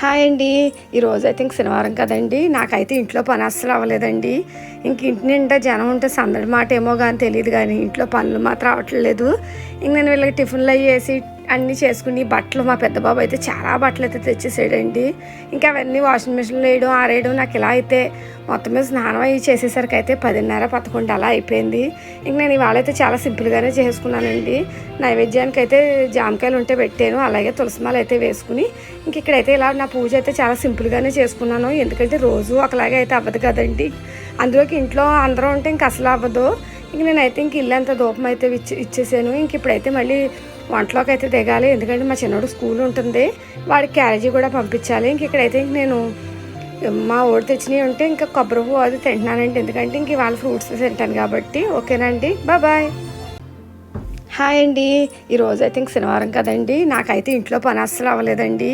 Hi అండి. ఈరోజు అయితే ఇంక శనివారం కదండి. నాకైతే ఇంట్లో పని అస్సలు అవ్వలేదండి. ఇంక ఇంటి నిండా జనం ఉంటే సందడి మాట ఏమో కానీ తెలియదు, కానీ ఇంట్లో పనులు మాత్రం అవ్వట్లేదు. ఇంక నేను వీళ్ళకి టిఫిన్లు అవి వేసి అన్నీ చేసుకుని బట్టలు, మా పెద్ద బాబు అయితే చాలా బట్టలు అయితే తెచ్చేసాడండి. ఇంకా అవన్నీ వాషింగ్ మిషన్లో వేయడం, ఆరేయడం, నాకు ఇలా అయితే మొత్తం మీద స్నానం అవి చేసేసరికి అయితే 10:30, 11 అలా అయిపోయింది. ఇంక నేను ఇవాళ అయితే చాలా సింపుల్గానే చేసుకున్నానండి. నైవేద్యానికి అయితే జామకాయలు ఉంటే పెట్టాను, అలాగే తులసిమాల అయితే వేసుకుని ఇంక ఇక్కడైతే ఇలా నా పూజ అయితే చాలా సింపుల్గానే చేసుకున్నాను. ఎందుకంటే రోజు ఒకలాగే అయితే అవ్వదు కదండి, అందులోకి ఇంట్లో అందరూ ఉంటే ఇంక అసలు అవ్వదు. ఇంక నేనైతే ఇంక ఇల్లు అంతా ధూపం అయితే ఇచ్చేసాను. ఇంక ఇప్పుడైతే మళ్ళీ వంటలోకి అయితే దిగాలి, ఎందుకంటే మా చిన్నోడు స్కూల్ ఉంటుంది, వాడికి క్యారేజీ కూడా పంపించాలి. ఇంక ఇక్కడైతే ఇంక నేను మా ఓడి తెచ్చినవి ఉంటే ఇంకా కొబ్బరి పువ్వు అది తింటున్నానండి, ఎందుకంటే ఇంక ఇవాళ ఫ్రూట్స్ తింటాను కాబట్టి. ఓకేనండి, బాయ్. హాయ్ అండి. ఈరోజు అయితే ఇంక శనివారం కదండి. నాకైతే ఇంట్లో పని అస్సలు అవ్వలేదండి.